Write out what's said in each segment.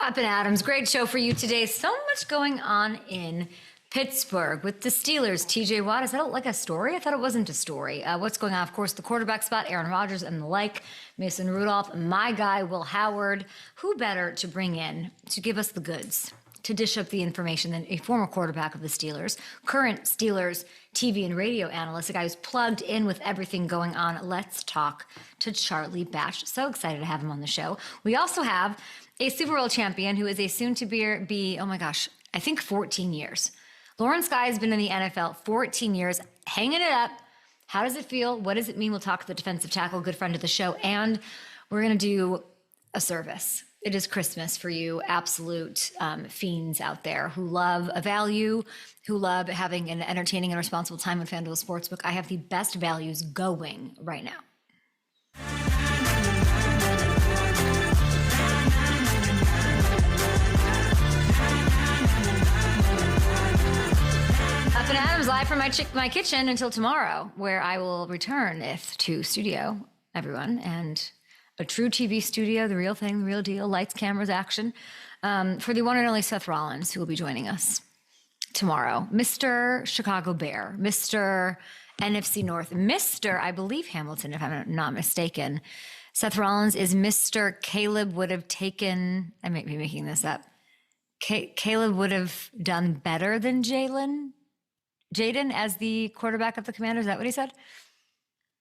Up and Adams, great show for you today. So much going on in Pittsburgh with the Steelers. TJ Watt, is that like a story? I thought it wasn't a story. What's going on? Of course, the quarterback spot, Aaron Rodgers and the like, Mason Rudolph, my guy, Will Howard. Who better to bring in to give us the goods, to dish up the information than a former quarterback of the Steelers, current Steelers TV and radio analyst, a guy who's plugged in with everything going on. Let's talk to Charlie Batch. So excited to have him on the show. We also have a Super Bowl champion who is a soon-to-be, oh my gosh, I think 14 years. Lawrence Guy has been in the NFL 14 years, hanging it up. How does it feel? What does it mean? We'll talk to the defensive tackle, good friend of the show, and we're going to do a service. It is Christmas for you absolute fiends out there who love a value, who love having an entertaining and responsible time on FanDuel Sportsbook. I have the best values going right now. Up and Adams, live from my kitchen until tomorrow, where I will return to studio, everyone, and a true TV studio, the real thing, the real deal, lights, cameras, action, for the one and only Seth Rollins, who will be joining us tomorrow. Mr. Chicago Bear, Mr. NFC North, Mr. I believe Hamilton, if I'm not mistaken. Seth Rollins is Mr. Caleb would have taken, I might be making this up, Caleb would have done better than Jaden as the quarterback of the Commanders. Is that what he said?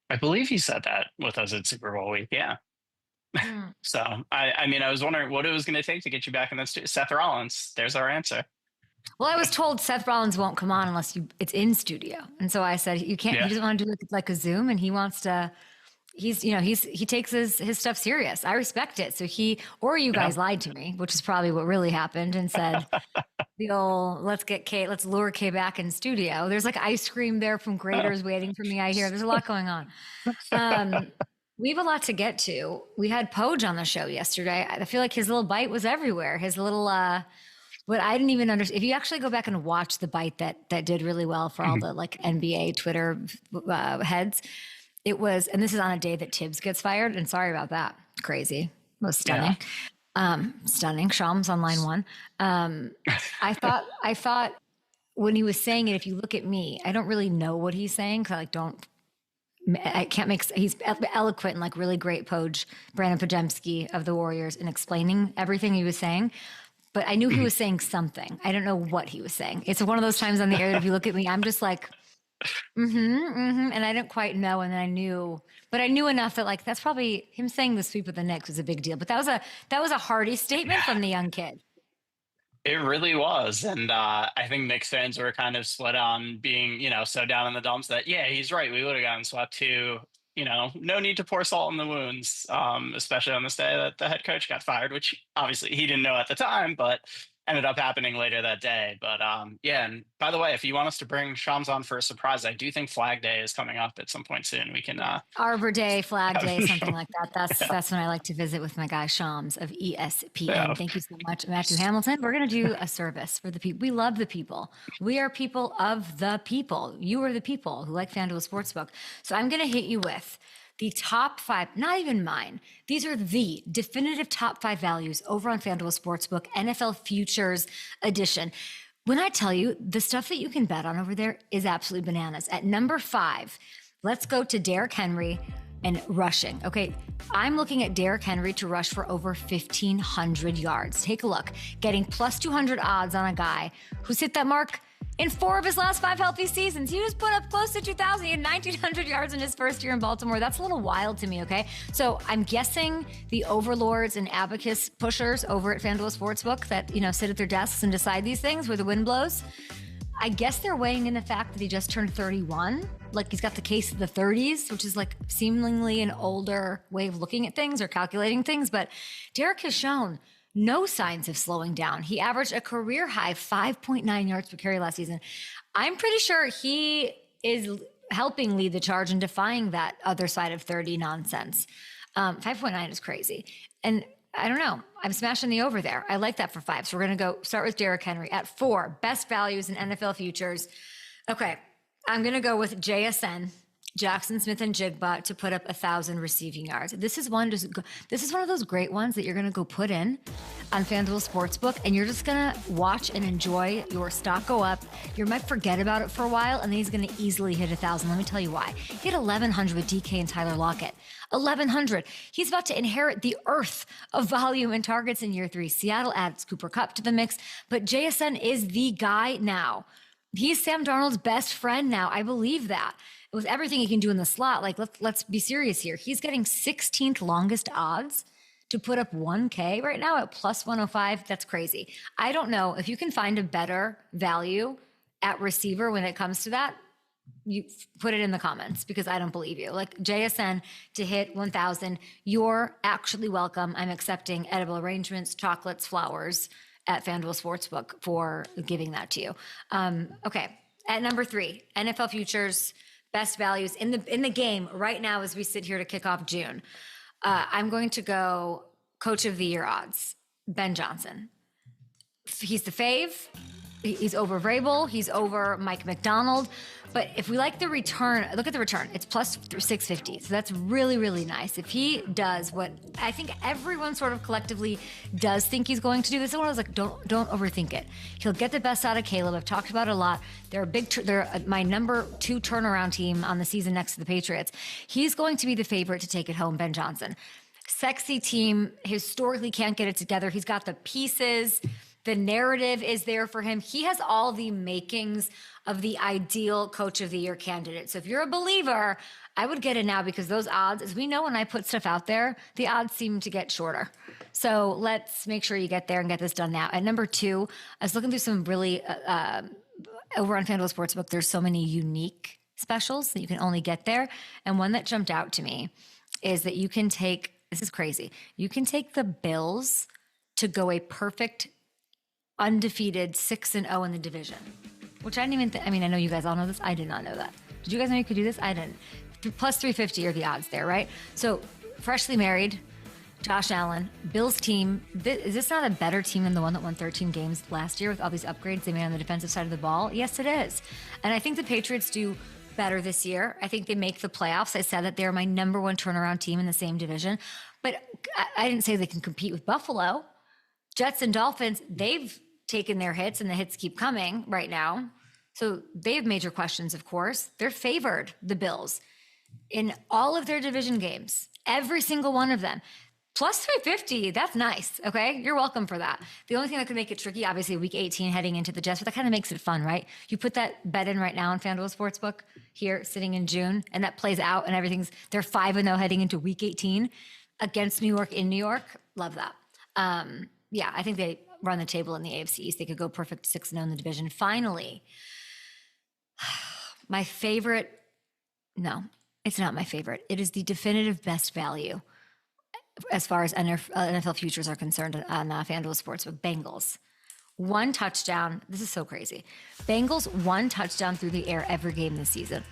I believe he said that with us at Super Bowl week. Yeah. So, I mean, I was wondering what it was going to take to get you back in this. Seth Rollins, there's our answer. Well, I was told Seth Rollins won't come on unless it's in studio. And so I said, you can't, He doesn't want to do like a Zoom, and he wants to, he takes his stuff serious. I respect it. So you guys lied to me, which is probably what really happened, and said the old, let's lure Kay back in studio. There's like ice cream there from Graders waiting for me. I hear there's a lot going on. We have a lot to get to. We had Poge on the show yesterday. I feel like his little bite was everywhere. His little, what I didn't even understand. If you actually go back and watch the bite that did really well for all the like NBA Twitter heads, it was, and this is on a day that Tibbs gets fired. And sorry about that. Crazy. Most stunning. Yeah. Stunning. Shams on line one. I thought when he was saying it, if you look at me, I don't really know what he's saying. Cause I can't make, he's eloquent and like really great Poge, Brandon Pajemski of the Warriors, in explaining everything he was saying. But I knew he was saying something. I don't know what he was saying. It's one of those times on the air that if you look at me, I'm just like, and I didn't quite know. And then I knew enough that like, that's probably him saying the sweep of the Knicks was a big deal. But that was a hearty statement from the young kid. It really was. And I think Knicks fans were kind of split on being, so down in the dumps that, yeah, he's right. We would have gotten swept too. No need to pour salt in the wounds, especially on this day that the head coach got fired, which obviously he didn't know at the time, but ended up happening later that day. But yeah, and by the way, if you want us to bring Shams on for a surprise, I do think Flag Day is coming up at some point soon. We can Arbor Day, Flag Day, something like that. That's when I like to visit with my guy Shams of ESPN. Yeah. Thank you so much, Matthew Hamilton. We're gonna do a service for the people. We love the people. We are people of the people. You are the people who like FanDuel Sportsbook. So I'm gonna hit you with the top 5, not even mine. These are the definitive top 5 values over on FanDuel Sportsbook, NFL Futures Edition. When I tell you the stuff that you can bet on over there is absolutely bananas. At number 5, let's go to Derrick Henry and rushing. Okay, I'm looking at Derrick Henry to rush for over 1,500 yards. Take a look. Getting plus 200 odds on a guy who's hit that mark in 4 of his last 5 healthy seasons. He just put up close to 2,000. He had 1,900 yards in his first year in Baltimore. That's a little wild to me, okay? So I'm guessing the overlords and abacus pushers over at FanDuel Sportsbook that, sit at their desks and decide these things where the wind blows, I guess they're weighing in the fact that he just turned 31. Like he's got the case of the 30s, which is like seemingly an older way of looking at things or calculating things. But Derrick has shown no signs of slowing down. He averaged a career high 5.9 yards per carry last season. I'm pretty sure he is helping lead the charge and defying that other side of 30 nonsense. 5.9 is crazy. And I don't know. I'm smashing the over there. I like that for 5. So we're going to go start with Derrick Henry at 4. Best values in NFL futures. Okay. I'm going to go with JSN, Jackson Smith and Jigba, to put up 1,000 receiving yards. This is one of those great ones that you're going to go put in. on FanDuel Sportsbook, and you're just going to watch and enjoy your stock go up. You might forget about it for a while, and then he's going to easily hit 1,000. Let me tell you why. He hit 1,100 with DK and Tyler Lockett. 1,100. He's about to inherit the earth of volume and targets in year 3. Seattle adds Cooper Kupp to the mix, but JSN is the guy now. He's Sam Darnold's best friend now. I believe that. With everything he can do in the slot, like let's be serious here. He's getting 16th longest odds to put up 1K right now at plus 105. That's crazy. I don't know if you can find a better value at receiver when it comes to that. You put it in the comments because I don't believe you. Like JSN to hit 1,000, you're actually welcome. I'm accepting edible arrangements, chocolates, flowers at FanDuel Sportsbook for giving that to you. Okay, at number 3, NFL futures best values in the game right now as we sit here to kick off June. I'm going to go coach of the year odds, Ben Johnson. He's the fave. He's over Vrabel. He's over Mike McDonald. But if we like the return, look at the return. It's plus 650. So that's really, really nice. If he does what I think everyone sort of collectively does think he's going to do, this is one I was like, don't overthink it. He'll get the best out of Caleb. I've talked about it a lot. They're my number 2 turnaround team on the season next to the Patriots. He's going to be the favorite to take it home, Ben Johnson. Sexy team, historically can't get it together. He's got the pieces. The narrative is there for him. He has all the makings of the ideal coach of the year candidate. So if you're a believer, I would get it now because those odds, as we know, when I put stuff out there, the odds seem to get shorter. So let's make sure you get there and get this done now. At number 2, I was looking through some really, over on FanDuel Sportsbook, there's so many unique specials that you can only get there. And one that jumped out to me is that you can take, this is crazy, you can take the Bills to go a perfect undefeated 6-0 in the division, which I didn't even I mean, I know you guys all know this. I did not know that. Did you guys know you could do this? I didn't. Plus 350 are the odds there, right? So freshly married, Josh Allen, Bills team. Is this not a better team than the one that won 13 games last year with all these upgrades they made on the defensive side of the ball? Yes, it is. And I think the Patriots do better this year. I think they make the playoffs. I said that they're my number 1 turnaround team in the same division, but I didn't say they can compete with Buffalo. Jets and Dolphins, they've taken their hits and the hits keep coming right now. So they have major questions, of course. They're favored, the Bills, in all of their division games, every single one of them. Plus 350, that's nice, okay? You're welcome for that. The only thing that could make it tricky, obviously, week 18 heading into the Jets, but that kind of makes it fun, right? You put that bet in right now on FanDuel Sportsbook here sitting in June, and that plays out and they're 5-0 heading into week 18 against New York in New York. Love that. Yeah, I think they run the table in the AFC East. They could go perfect 6-0 in the division. Finally, my favorite, no, it's not my favorite. It is the definitive best value as far as NFL futures are concerned on FanDuel Sportsbook. Bengals. 1 touchdown. This is so crazy. Bengals 1 touchdown through the air every game this season.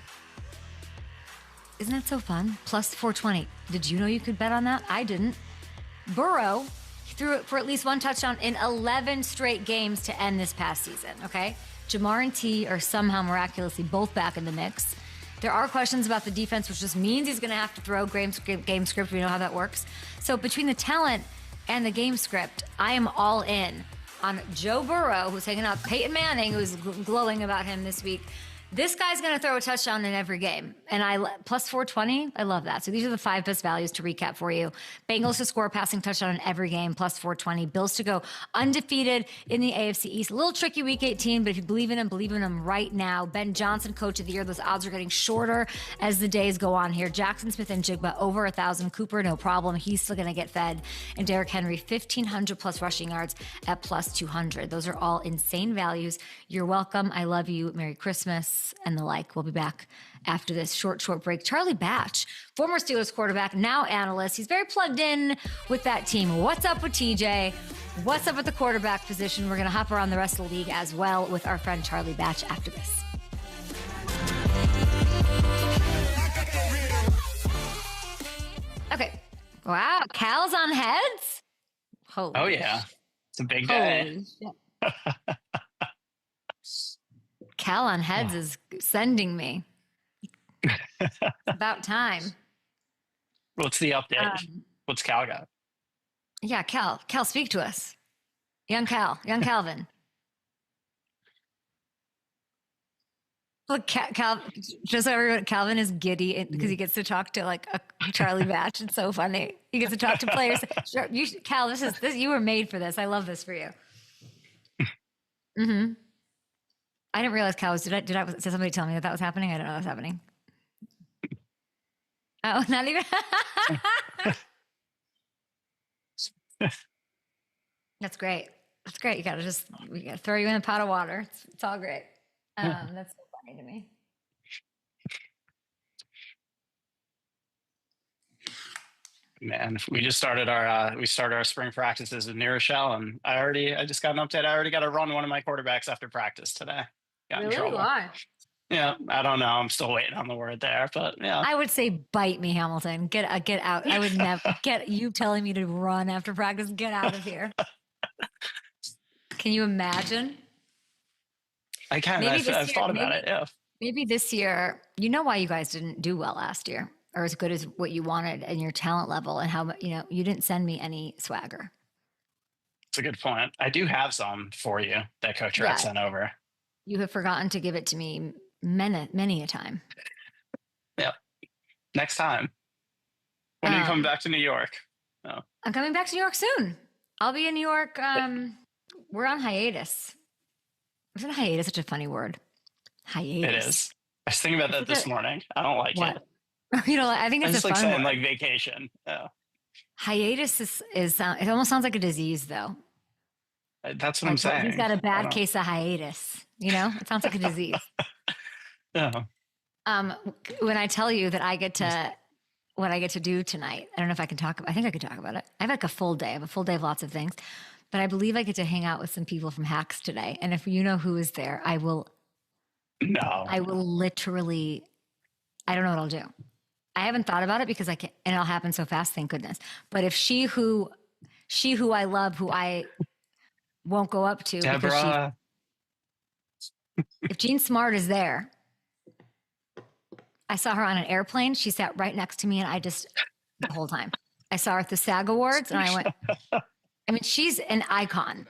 Isn't that so fun? Plus 420. Did you know you could bet on that? I didn't. Burrow threw it for at least 1 touchdown in 11 straight games to end this past season, okay? Jamar and T are somehow miraculously both back in the mix. There are questions about the defense, which just means he's going to have to throw game script. We know how that works. So between the talent and the game script, I am all in on Joe Burrow, who's hanging out Peyton Manning, who's glowing about him this week. This guy's going to throw a touchdown in every game. And plus 420, I love that. So these are the 5 best values to recap for you. Bengals to score a passing touchdown in every game, plus 420. Bills to go undefeated in the AFC East. A little tricky week 18, but if you believe in him right now. Ben Johnson, coach of the year. Those odds are getting shorter as the days go on here. Jackson Smith and Jigba over 1,000. Cooper, no problem. He's still going to get fed. And Derrick Henry, 1,500 plus rushing yards at plus 200. Those are all insane values. You're welcome. I love you. Merry Christmas. And the like. We'll be back after this short break. Charlie Batch, former Steelers quarterback, now analyst. He's very plugged in with that team. What's up with TJ? What's up with the quarterback position? We're going to hop around the rest of the league as well with our friend Charlie Batch after this. Okay. Wow. Cal's on heads? Holy oh, yeah. It's a big day. Cal on heads is sending me. It's about time. What's the update? What's Cal got? Yeah, Cal, speak to us. Young Calvin. Look, just so everyone, Calvin is giddy because he gets to talk to like a Charlie Batch. It's so funny. He gets to talk to players. Sure, Cal, this. You were made for this. I love this for you. Mm-hmm. I didn't realize Cal was. Did somebody tell me that was happening? I don't know that was happening. Oh, not even. That's great. That's great. We gotta throw you in a pot of water. It's all great. That's so funny to me. Man, we started our spring practices with New Rochelle, and I just got an update. I already got to run one of my quarterbacks after practice today. Got in trouble. Why? Yeah, I don't know. I'm still waiting on the word there, but yeah. I would say bite me, Hamilton. Get out. I would never get you telling me to run after practice. Get out of here. Can you imagine? I can. I've thought about it. Yeah. Maybe this year, you know why you guys didn't do well last year, or as good as what you wanted and your talent level, and how you didn't send me any swagger. It's a good point. I do have some for you that Coach Red sent over. You have forgotten to give it to me many a time. Yeah. Next time. When are you coming back to New York? Oh. I'm coming back to New York soon. I'll be in New York. We're on hiatus. Isn't hiatus such a funny word? Hiatus. It is. I was thinking about that this morning. I don't like it. I think it's a fun saying word. Like vacation. Yeah. Hiatus is it almost sounds like a disease though. That's what I'm saying. He's got a bad case of hiatus. It sounds like a disease. Yeah. When I tell you that what I get to do tonight, I don't know if I can talk about. I think I can talk about it. I have like a full day. I have a full day of lots of things, but I believe I get to hang out with some people from Hacks today. And if you know who is there, I will. No. I will literally. I don't know what I'll do. I haven't thought about it because I can't, and it'll happen so fast. Thank goodness. But if she who I love, who I won't go up to, Deborah. If Jean Smart is there, I saw her on an airplane. She sat right next to me, and the whole time. I saw her at the SAG Awards, and I went, I mean, she's an icon.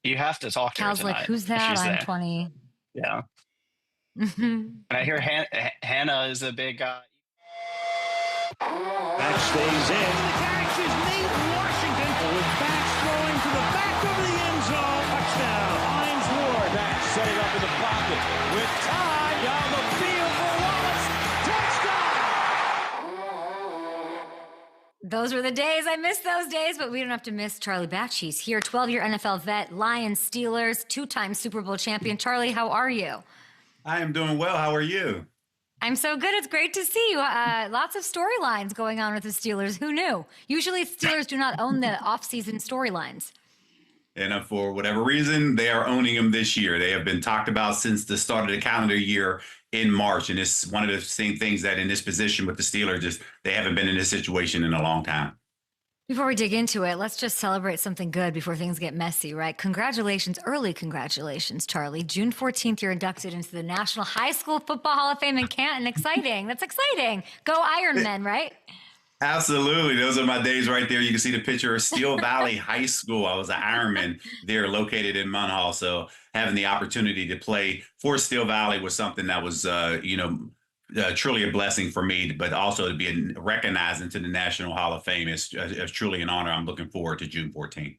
You have to talk to her Cal's tonight. Like, who's that? I'm there. 20. Yeah. And I hear Hannah is a big guy. Back stays in. The catch is Nate Washington with backs throwing to the back of the end zone. Touchdown. Hines Ward. Back setting up in the pocket with time down the field for Wallace. Touchdown. Those were the days. I miss those days, but we don't have to miss Charlie Batch. He's here, 12-year NFL vet, Lions, Steelers, 2-time Super Bowl champion. Charlie, how are you? I am doing well. How are you? I'm so good. It's great to see you. Lots of storylines going on with the Steelers. Who knew? Usually Steelers do not own the off-season storylines. And for whatever reason, they are owning them this year. They have been talked about since the start of the calendar year in March. And it's one of the same things that in this position with the Steelers, they haven't been in this situation in a long time. Before we dig into it, let's just celebrate something good before things get messy, right? Congratulations, early congratulations, Charlie. June 14th, you're inducted into the National High School Football Hall of Fame in Canton. Exciting. That's exciting. Go Ironmen, right? Absolutely. Those are my days right there. You can see the picture of Steel Valley High School. I was an Ironman there located in Munhall. So having the opportunity to play for Steel Valley was something that was, truly a blessing for me, but also to be recognized into the National Hall of Fame is truly an honor. I'm looking forward to June 14th.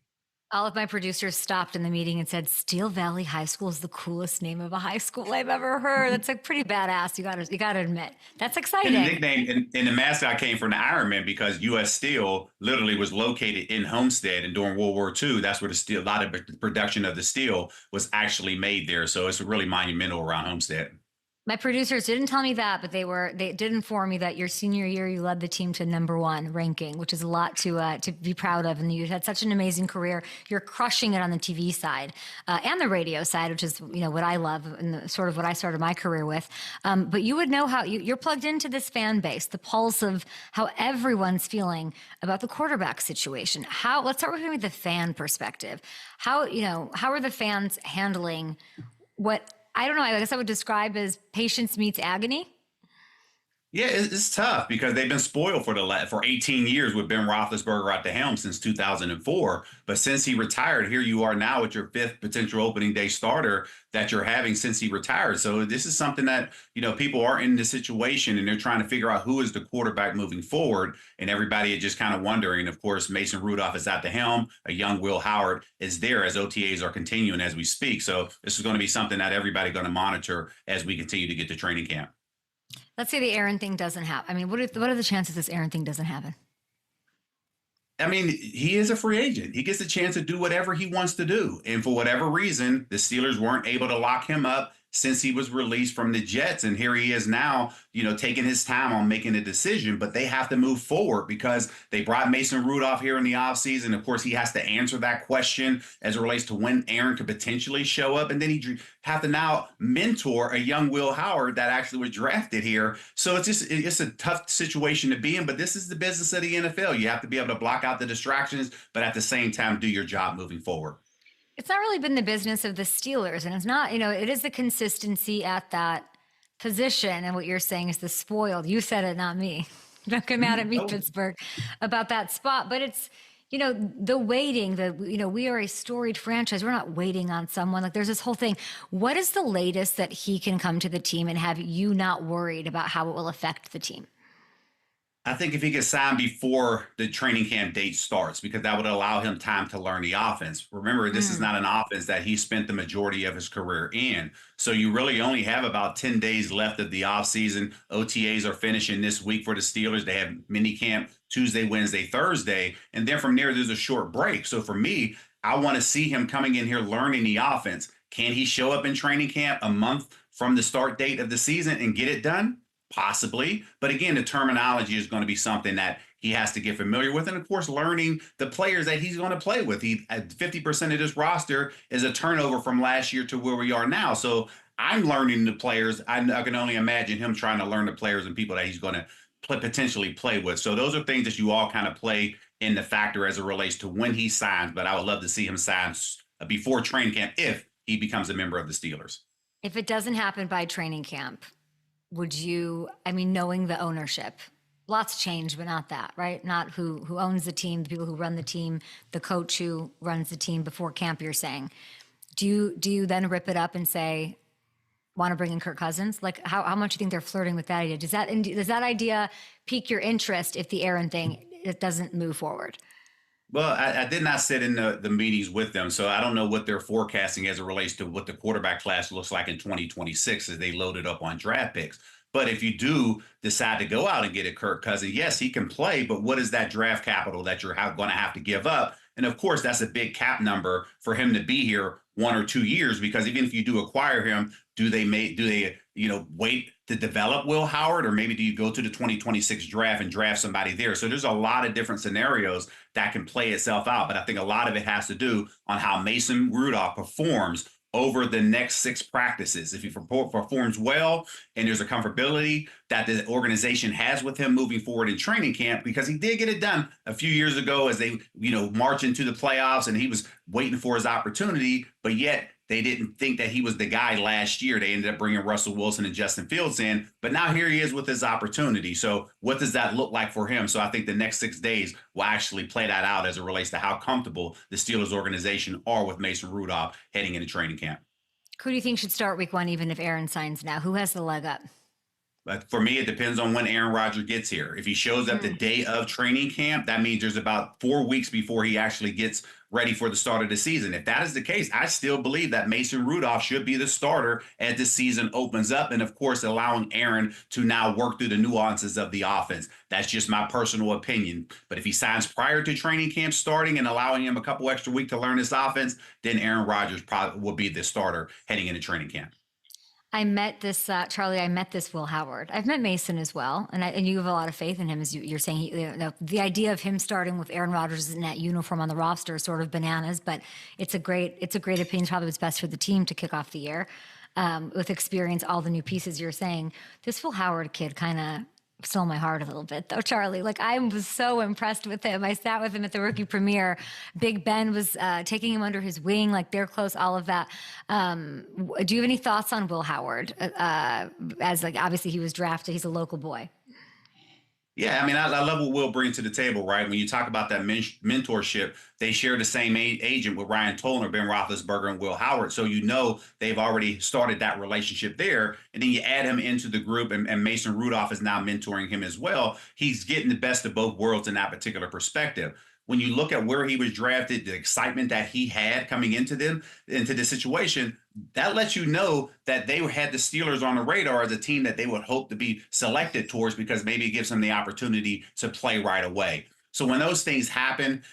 All of my producers stopped in the meeting and said, Steel Valley High School is the coolest name of a high school I've ever heard. That's like pretty badass. You gotta admit. That's exciting. And the nickname and the mascot came from the Ironman because U.S. Steel literally was located in Homestead, and during World War II, that's where a lot of the production of the steel was actually made there. So it's really monumental around Homestead. My producers didn't tell me that, but they did inform me that your senior year you led the team to #1 ranking, which is a lot to be proud of. And you had such an amazing career. You're crushing it on the TV side and the radio side, which is what I love and sort of what I started my career with. But you would know how you're plugged into this fan base, the pulse of how everyone's feeling about the quarterback situation. Let's start with the fan perspective. How are the fans handling what? I don't know. I guess I would describe as patience meets agony. Yeah, it's tough because they've been spoiled for 18 years with Ben Roethlisberger at the helm since 2004. But since he retired, here you are now with your fifth potential opening day starter that you're having since he retired. So this is something that, people are in this situation and they're trying to figure out who is the quarterback moving forward. And everybody is just kind of wondering. Of course, Mason Rudolph is at the helm. A young Will Howard is there as OTAs are continuing as we speak. So this is going to be something that everybody's going to monitor as we continue to get to training camp. Let's say the Aaron thing doesn't happen. I mean, what are the chances this Aaron thing doesn't happen? I mean, he is a free agent. He gets a chance to do whatever he wants to do. And for whatever reason, the Steelers weren't able to lock him up since he was released from the Jets. And here he is now, taking his time on making a decision, but they have to move forward because they brought Mason Rudolph here in the offseason. Of course, he has to answer that question as it relates to when Aaron could potentially show up. And then he have to now mentor a young Will Howard that actually was drafted here. So it's a tough situation to be in, but this is the business of the NFL. You have to be able to block out the distractions, but at the same time, do your job moving forward. It's not really been the business of the Steelers, and it's not, it is the consistency at that position. And what you're saying is the spoiled. You said it, not me. Don't get mad at me, Pittsburgh, about that spot. But it's, the waiting, we are a storied franchise. We're not waiting on someone. Like, there's this whole thing. What is the latest that he can come to the team and have you not worried about how it will affect the team? I think if he could sign before the training camp date starts, because that would allow him time to learn the offense. Remember, this is not an offense that he spent the majority of his career in. So you really only have about 10 days left of the offseason. OTAs are finishing this week for the Steelers. They have mini camp Tuesday, Wednesday, Thursday. And then from there, there's a short break. So for me, I want to see him coming in here learning the offense. Can he show up in training camp a month from the start date of the season and get it done? Possibly. But again, the terminology is going to be something that he has to get familiar with. And of course, learning the players that he's going to play with. 50% of this roster is a turnover from last year to where we are now. So I'm learning the players. I can only imagine him trying to learn the players and people that he's going to potentially play with. So those are things that you all kind of play in the factor as it relates to when he signs. But I would love to see him sign before training camp if he becomes a member of the Steelers. If it doesn't happen by training camp, would you, knowing the ownership, lots change, but not that, right? Not who owns the team, the people who run the team, the coach who runs the team before camp, you're saying. Do you then rip it up and say, want to bring in Kirk Cousins? Like, how much do you think they're flirting with that idea? Does that idea pique your interest if the Aaron thing, it doesn't move forward? Well, I did not sit in the meetings with them, so I don't know what they're forecasting as it relates to what the quarterback class looks like in 2026 as they loaded up on draft picks. But if you do decide to go out and get a Kirk Cousins, yes, he can play, but what is that draft capital that you're going to have to give up? And of course, that's a big cap number for him to be here 1 or 2 years, because even if you do acquire him, do they wait to develop Will Howard, or maybe do you go to the 2026 draft and draft somebody there? So there's a lot of different scenarios that can play itself out. But I think a lot of it has to do on how Mason Rudolph performs over the next 6 practices. If he performs well and there's a comfortability that the organization has with him moving forward in training camp, because he did get it done a few years ago as they, march into the playoffs and he was waiting for his opportunity, but yet they didn't think that he was the guy last year. They ended up bringing Russell Wilson and Justin Fields in, but now here he is with his opportunity. So what does that look like for him? So I think the next 6 days will actually play that out as it relates to how comfortable the Steelers organization are with Mason Rudolph heading into training camp. Who do you think should start week 1, even if Aaron signs now? Who has the leg up? But for me, it depends on when Aaron Rodgers gets here. If he shows up the day of training camp, that means there's about 4 weeks before he actually gets ready for the start of the season. If that is the case, I still believe that Mason Rudolph should be the starter as the season opens up. And of course, allowing Aaron to now work through the nuances of the offense. That's just my personal opinion. But if he signs prior to training camp starting and allowing him a couple extra weeks to learn this offense, then Aaron Rodgers probably will be the starter heading into training camp. I met this, Charlie, I met this Will Howard. I've met Mason as well. And you have a lot of faith in him, as you're saying. The idea of him starting with Aaron Rodgers in that uniform on the roster is sort of bananas, but it's a great opinion. It's probably what's best for the team to kick off the year. With experience, all the new pieces you're saying. This Will Howard kid kind of stole my heart a little bit, though, Charlie. Like, I was so impressed with him. I sat with him at the rookie premiere. Big Ben was taking him under his wing, like they're close, all of that. Do you have any thoughts on Will Howard? As like, obviously he was drafted. He's a local boy. Yeah, I mean, I love what Will brings to the table, right? When you talk about that mentorship, they share the same agent with Ryan Tollner, Ben Roethlisberger, and Will Howard. So you know they've already started that relationship there. And then you add him into the group, and Mason Rudolph is now mentoring him as well. He's getting the best of both worlds in that particular perspective. When you look at where he was drafted, the excitement that he had coming into the situation, that lets you know that they had the Steelers on the radar as a team that they would hope to be selected towards, because maybe it gives them the opportunity to play right away. So when those things happen,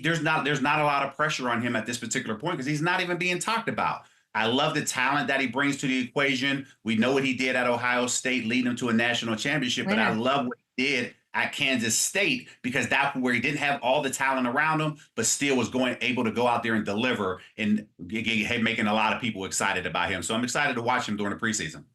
there's not a lot of pressure on him at this particular point because he's not even being talked about. I love the talent that he brings to the equation. We know what he did at Ohio State, leading them to a national championship, but I love what he did at Kansas State, because that's where he didn't have all the talent around him, but still was able to go out there and deliver and making a lot of people excited about him. So I'm excited to watch him during the preseason.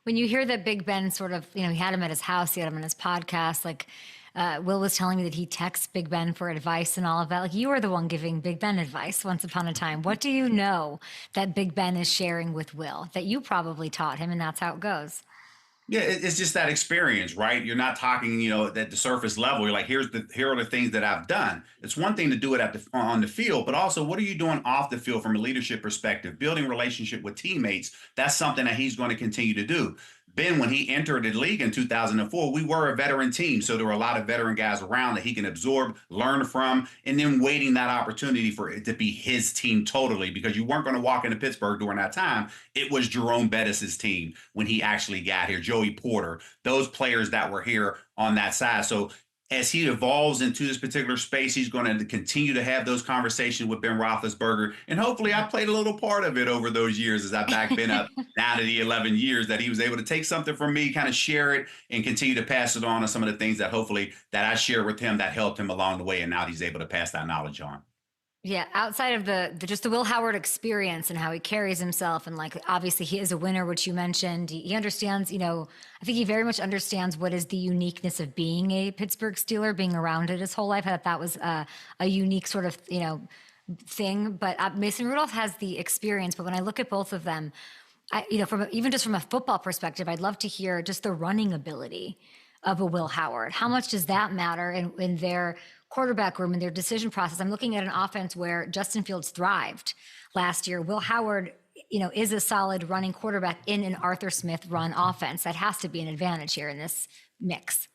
When you hear that Big Ben sort of, he had him at his house, he had him on his podcast, like Will was telling me that he texts Big Ben for advice and all of that. Like, you were the one giving Big Ben advice once upon a time. What do you know that Big Ben is sharing with Will that you probably taught him, and that's how it goes? Yeah, it's just that experience, right? You're not talking, at the surface level. You're like, here are the things that I've done. It's one thing to do it on the field, but also what are you doing off the field from a leadership perspective, building relationship with teammates. That's something that he's going to continue to do. Ben, when he entered the league in 2004, we were a veteran team. So there were a lot of veteran guys around that he can absorb, learn from, and then waiting that opportunity for it to be his team totally, because you weren't going to walk into Pittsburgh during that time. It was Jerome Bettis's team when he actually got here, Joey Porter, those players that were here on that side. So as he evolves into this particular space, he's going to continue to have those conversations with Ben Roethlisberger. And hopefully I played a little part of it over those years as I backed Ben up now to the 11 years that he was able to take something from me, kind of share it, and continue to pass it on to some of the things that hopefully that I shared with him that helped him along the way. And now he's able to pass that knowledge on. Yeah, outside of just the Will Howard experience and how he carries himself, and like obviously he is a winner, which you mentioned. He understands, I think he very much understands what is the uniqueness of being a Pittsburgh Steeler, being around it his whole life. I thought that was a unique sort of thing. But Mason Rudolph has the experience. But when I look at both of them, even just from a football perspective, I'd love to hear just the running ability of a Will Howard. How much does that matter in their quarterback room and their decision process? I'm looking at an offense where Justin Fields thrived last year. Will Howard, is a solid running quarterback in an Arthur Smith run offense. That has to be an advantage here in this mix.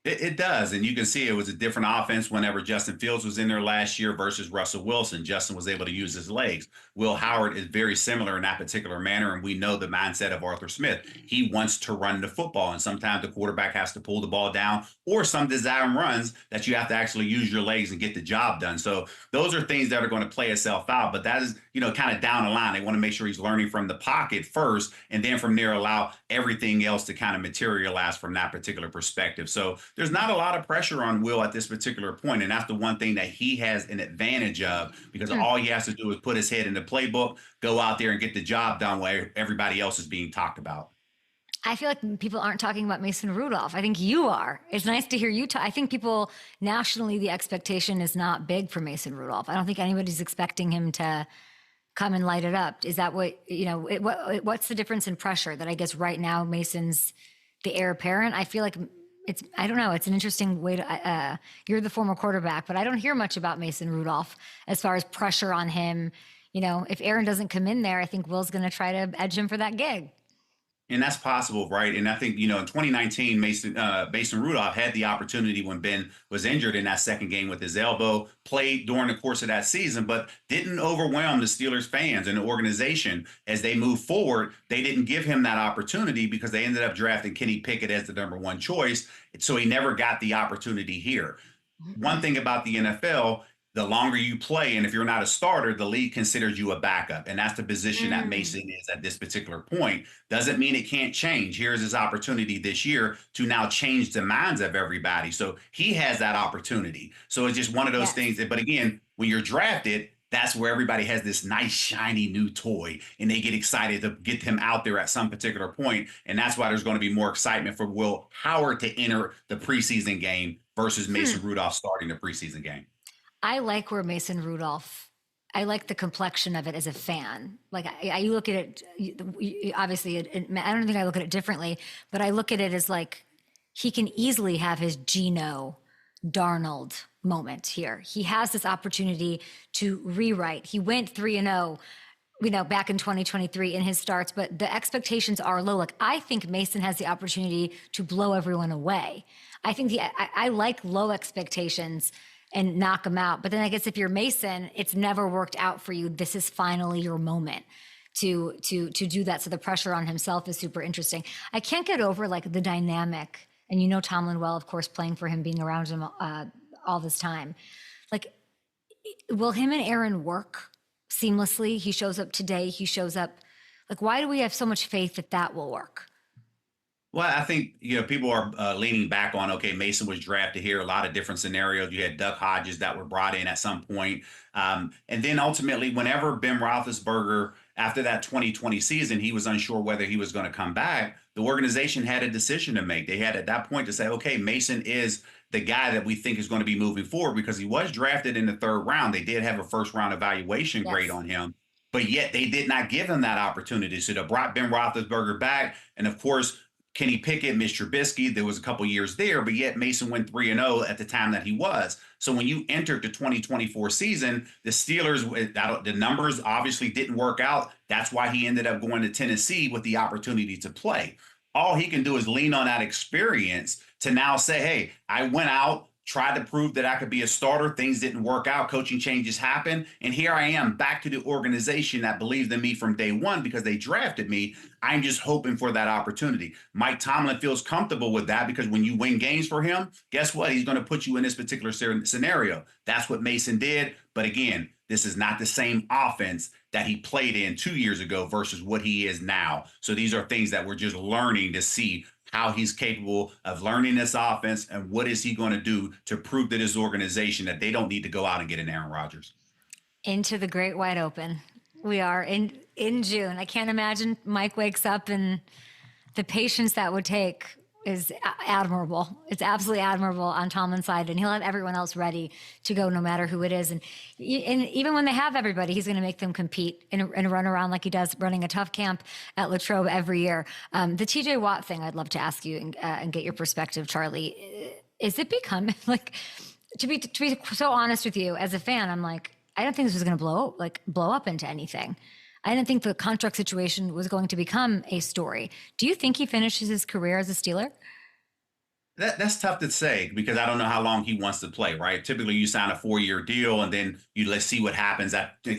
It does. And you can see it was a different offense whenever Justin Fields was in there last year versus Russell Wilson. Justin was able to use his legs. Will Howard is very similar in that particular manner. And we know the mindset of Arthur Smith. He wants to run the football. And sometimes the quarterback has to pull the ball down, or some design runs that you have to actually use your legs and get the job done. So those are things that are going to play itself out. But that is, kind of down the line. They want to make sure he's learning from the pocket first, and then from there allow everything else to kind of materialize from that particular perspective. So there's not a lot of pressure on Will at this particular point, and that's the one thing that he has an advantage of, because all he has to do is put his head in the playbook, go out there and get the job done while everybody else is being talked about. I feel like people aren't talking about Mason Rudolph. I think you are. It's nice to hear you talk. I think people nationally, the expectation is not big for Mason Rudolph. I don't think anybody's expecting him to come and light it up. Is that what, what's the difference in pressure that I guess right now Mason's the heir apparent? I feel like I don't know. It's an interesting way to, you're the former quarterback, but I don't hear much about Mason Rudolph as far as pressure on him. If Aaron doesn't come in there, I think Will's going to try to edge him for that gig. And that's possible, right? And I think, in 2019, Mason Rudolph had the opportunity when Ben was injured in that second game with his elbow, played during the course of that season, but didn't overwhelm the Steelers fans and the organization as they moved forward. They didn't give him that opportunity because they ended up drafting Kenny Pickett as the number one choice. So he never got the opportunity here. One thing about the NFL, the longer you play, and if you're not a starter, the league considers you a backup. And that's the position that Mason is at this particular point. Doesn't mean it can't change. Here's his opportunity this year to now change the minds of everybody. So he has that opportunity. So it's just one of those things that, but again, when you're drafted, that's where everybody has this nice, shiny new toy, and they get excited to get him out there at some particular point. And that's why there's going to be more excitement for Will Howard to enter the preseason game versus Mason Rudolph starting the preseason game. I like where Mason Rudolph, I like the complexion of it as a fan. Like I look at it, obviously, I don't think I look at it differently, but I look at it as like he can easily have his Geno Darnold moment here. He has this opportunity to rewrite. He went 3-0, back in 2023 in his starts, but the expectations are low. Like, I think Mason has the opportunity to blow everyone away. I think I like low expectations and knock them out. But then I guess if you're Mason, it's never worked out for you. This is finally your moment to do that. So the pressure on himself is super interesting. I can't get over like the dynamic, and Tomlin well, of course, playing for him, being around him all this time. Like, will him and Aaron work seamlessly? He shows up today. He shows up. Like, why do we have so much faith that will work? Well, I think, people are leaning back on, okay, Mason was drafted here, a lot of different scenarios. You had Duck Hodges that were brought in at some point. And then ultimately, whenever Ben Roethlisberger, after that 2020 season, he was unsure whether he was going to come back, the organization had a decision to make. They had at that point to say, okay, Mason is the guy that we think is going to be moving forward, because he was drafted in the 3rd round. They did have a 1st round evaluation grade on him, but yet they did not give him that opportunity. So they brought Ben Roethlisberger back. And of course, Kenny Pickett, Mitch Trubisky, there was a couple years there, but yet Mason went 3-0 at the time that he was. So when you entered the 2024 season, the Steelers, the numbers obviously didn't work out. That's why he ended up going to Tennessee with the opportunity to play. All he can do is lean on that experience to now say, hey, I went out, tried to prove that I could be a starter. Things didn't work out. Coaching changes happen. And here I am back to the organization that believed in me from day one because they drafted me. I'm just hoping for that opportunity. Mike Tomlin feels comfortable with that because when you win games for him, guess what? He's going to put you in this particular scenario. That's what Mason did. But again, this is not the same offense that he played in 2 years ago versus what he is now. So these are things that we're just learning to see how he's capable of learning this offense and what is he going to do to prove to this organization that they don't need to go out and get an Aaron Rodgers. Into the great wide open. We are in June. I can't imagine Mike wakes up and the patience that would take is admirable. It's absolutely admirable on Tomlin's side, and he'll have everyone else ready to go no matter who it is. And even when they have everybody, he's going to make them compete and run around like he does running a tough camp at Latrobe every year. The TJ Watt thing, I'd love to ask you and get your perspective, Charlie. Is it become like, to be so honest with you as a fan, I'm like, I don't think this was going to blow up into anything. I didn't think the contract situation was going to become a story. Do you think he finishes his career as a Steeler? That's tough to say because I don't know how long he wants to play, right? Typically, you sign a 4-year deal and then let's see what happens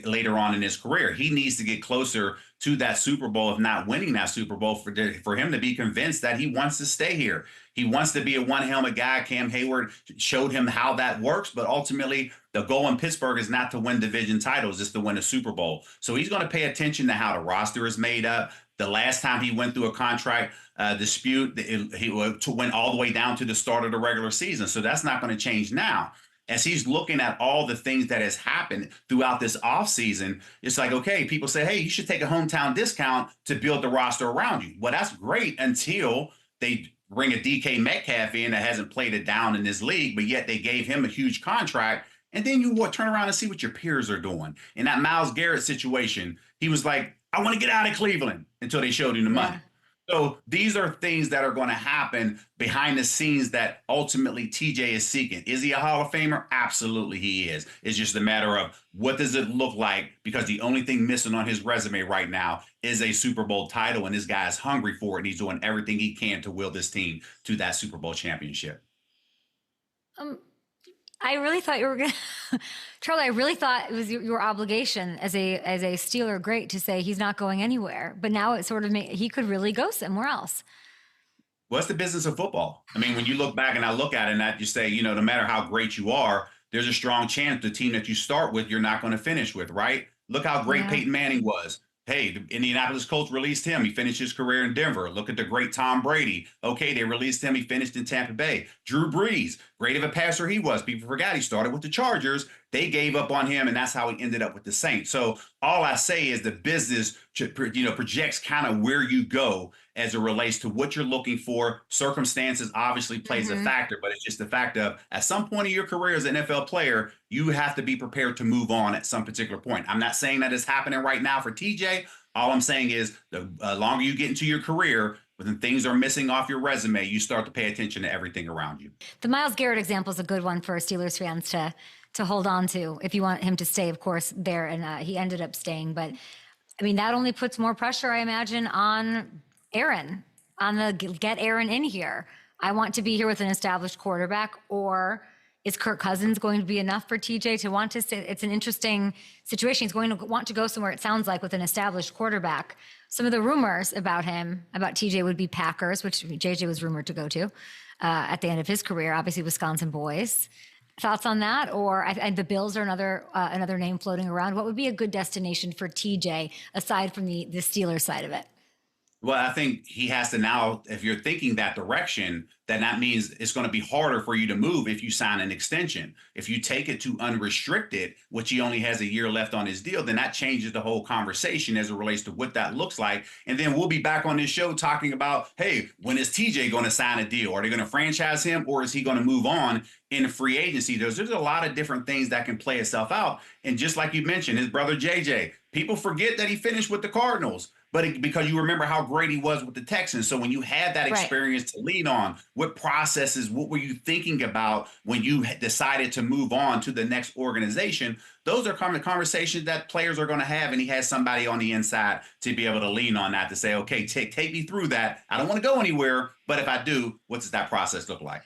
later on in his career. He needs to get closer to that Super Bowl, if not winning that Super Bowl, for him to be convinced that he wants to stay here. He wants to be a one-helmet guy. Cam Hayward showed him how that works, but ultimately the goal in Pittsburgh is not to win division titles, it's to win a Super Bowl. So he's going to pay attention to how the roster is made up. The last time he went through a contract dispute, he went all the way down to the start of the regular season. So that's not going to change now. As he's looking at all the things that has happened throughout this offseason, it's like, okay, people say, hey, you should take a hometown discount to build the roster around you. Well, that's great until they bring a DK Metcalf in that hasn't played it down in this league, but yet they gave him a huge contract. And then you turn around and see what your peers are doing. In that Myles Garrett situation, he was like, I want to get out of Cleveland until they showed him the money. So these are things that are going to happen behind the scenes that ultimately TJ is seeking. Is he a Hall of Famer? Absolutely he is. It's just a matter of what does it look like, because the only thing missing on his resume right now is a Super Bowl title, and this guy is hungry for it, and he's doing everything he can to will this team to that Super Bowl championship. I really thought you were going to, Charlie, I really thought it was your obligation as a Steeler great to say he's not going anywhere. But now it sort of he could really go somewhere else. What's the business of football? I mean, when you look back and I look at it and I just say, no matter how great you are, there's a strong chance the team that you start with, you're not going to finish with, right? Look how great Peyton Manning was. Hey, the Indianapolis Colts released him. He finished his career in Denver. Look at the great Tom Brady. Okay, they released him. He finished in Tampa Bay. Drew Brees, great of a passer he was. People forgot he started with the Chargers. They gave up on him, and that's how he ended up with the Saints. So all I say is the business, projects kind of where you go as it relates to what you're looking for. Circumstances obviously plays a factor, but it's just the fact of at some point in your career as an NFL player, you have to be prepared to move on at some particular point. I'm not saying that it's happening right now for TJ. All I'm saying is the longer you get into your career, when things are missing off your resume, you start to pay attention to everything around you. The Myles Garrett example is a good one for Steelers fans to hold on to if you want him to stay, of course, there. And he ended up staying. But, I mean, that only puts more pressure, I imagine, on Aaron, on the get Aaron in here. I want to be here with an established quarterback, or is Kirk Cousins going to be enough for TJ to want to stay? It's an interesting situation. He's going to want to go somewhere, it sounds like, with an established quarterback. Some of the rumors about him, about TJ, would be Packers, which JJ was rumored to go to at the end of his career. Obviously, Wisconsin boys. Thoughts on that? Or the Bills are another name floating around. What would be a good destination for TJ aside from the Steelers side of it? Well, I think he has to now, if you're thinking that direction, then that means it's going to be harder for you to move if you sign an extension. If you take it to unrestricted, which he only has a year left on his deal, then that changes the whole conversation as it relates to what that looks like. And then we'll be back on this show talking about, hey, when is TJ going to sign a deal? Are they going to franchise him, or is he going to move on in free agency? There's a lot of different things that can play itself out. And just like you mentioned, his brother JJ, people forget that he finished with the Cardinals. But because you remember how great he was with the Texans. So when you had that experience to lean on, what processes, what were you thinking about when you decided to move on to the next organization? Those are conversations that players are going to have. And he has somebody on the inside to be able to lean on that to say, okay, take me through that. I don't want to go anywhere. But if I do, what does that process look like?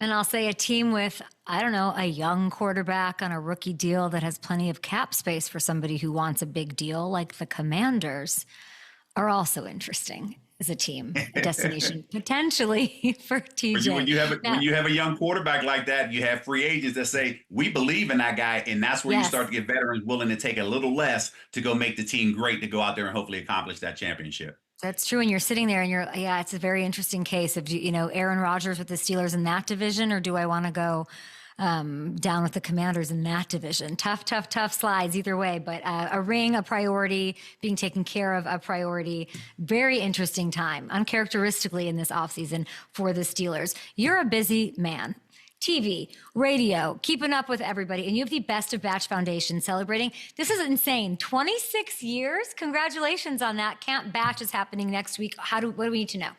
And I'll say a team with, I don't know, a young quarterback on a rookie deal that has plenty of cap space for somebody who wants a big deal, like the Commanders, are also interesting as a team, a destination potentially for TJ. When you have a young quarterback like that, you have free agents that say, we believe in that guy. And that's where you start to get veterans willing to take a little less to go make the team great, to go out there and hopefully accomplish that championship. That's true. And you're sitting there and it's a very interesting case of, Aaron Rodgers with the Steelers in that division, or do I want to go down with the Commanders in that division? Tough slides either way, but a ring, a priority, being taken care of, a priority. Very interesting time, uncharacteristically in this offseason for the Steelers. You're a busy man. TV, radio, keeping up with everybody. And you have the Best of Batch Foundation celebrating. This is insane. 26 years. Congratulations on that. Camp Batch is happening next week. What do we need to know?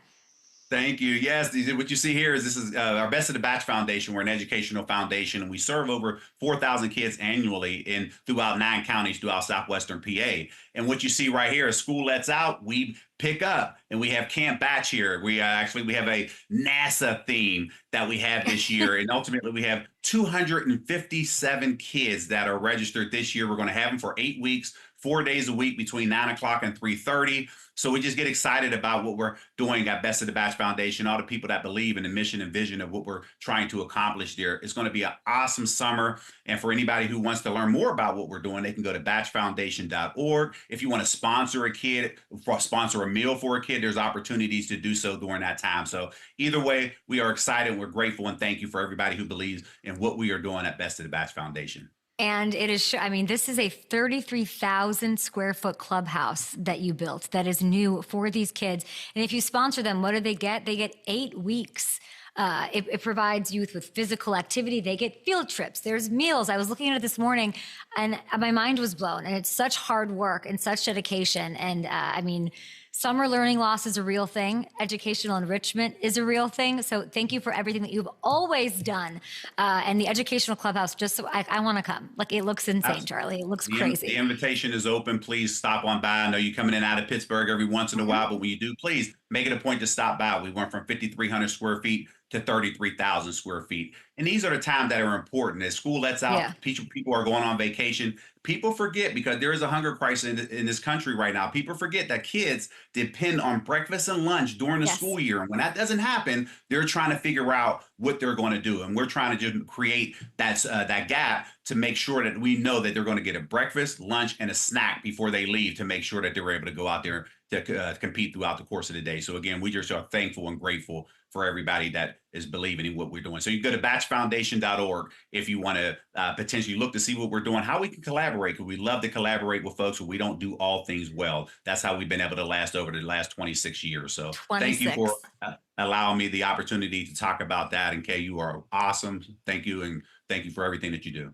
Thank you. Yes, what you see here is this is our Best of the Batch Foundation. We're an educational foundation, and we serve over 4,000 kids annually throughout 9 counties throughout southwestern PA. And what you see right here is school lets out, we pick up, and we have Camp Batch here. We have a NASA theme that we have this year, and ultimately we have 257 kids that are registered this year. We're going to have them for 8 weeks, 4 days a week between 9 o'clock and 3:30. So we just get excited about what we're doing at Best of the Batch Foundation, all the people that believe in the mission and vision of what we're trying to accomplish there. It's going to be an awesome summer. And for anybody who wants to learn more about what we're doing, they can go to batchfoundation.org. If you want to sponsor a kid, sponsor a meal for a kid, there's opportunities to do so during that time. So either way, we are excited. We're grateful, and thank you for everybody who believes in what we are doing at Best of the Batch Foundation. And it is, this is a 33,000 square foot clubhouse that you built that is new for these kids. And if you sponsor them, what do they get? They get 8 weeks. It provides youth with physical activity. They get field trips. There's meals. I was looking at it this morning and my mind was blown. And it's such hard work and such dedication. And summer learning loss is a real thing. Educational enrichment is a real thing. So thank you for everything that you've always done. And the educational clubhouse, just so I want to come. Like, it looks insane, Charlie. It looks crazy. The invitation is open. Please stop on by. I know you're coming in out of Pittsburgh every once in a while, but when you do, please make it a point to stop by. We went from 5,300 square feet to 33,000 square feet. And these are the times that are important. As school lets out, people are going on vacation. People forget, because there is a hunger crisis in this country right now. People forget that kids depend on breakfast and lunch during the school year. And when that doesn't happen, they're trying to figure out what they're going to do. And we're trying to just create that gap to make sure that we know that they're going to get a breakfast, lunch, and a snack before they leave, to make sure that they're able to go out there to compete throughout the course of the day. So again, we just are thankful and grateful for everybody that is believing in what we're doing. So you go to batchfoundation.org if you want to potentially look to see what we're doing, how we can collaborate, because we love to collaborate with folks, but we don't do all things well. That's how we've been able to last over the last 26 years. So 26. Thank you for allowing me the opportunity to talk about that. And Kay, you are awesome. Thank you. And thank you for everything that you do.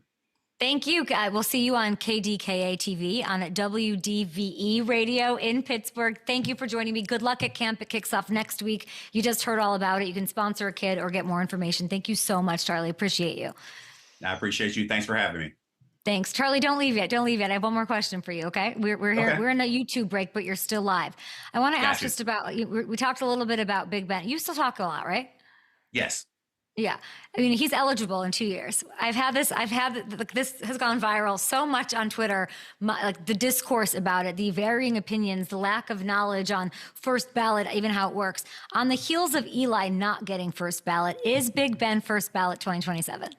Thank you. We'll see you on KDKA TV on WDVE radio in Pittsburgh. Thank you for joining me. Good luck at camp. It kicks off next week. You just heard all about it. You can sponsor a kid or get more information. Thank you so much, Charlie. Appreciate you. I appreciate you. Thanks for having me. Thanks. Charlie, don't leave yet. Don't leave yet. I have one more question for you, okay? We're here. Okay. We're in a YouTube break, but you're still live. I want to ask just about, we talked a little bit about Big Ben. You still talk a lot, right? Yes. Yeah. I mean, he's eligible in 2 years. This has gone viral so much on Twitter, like the discourse about it, the varying opinions, the lack of knowledge on first ballot, even how it works. On the heels of Eli not getting first ballot, is Big Ben first ballot 2027?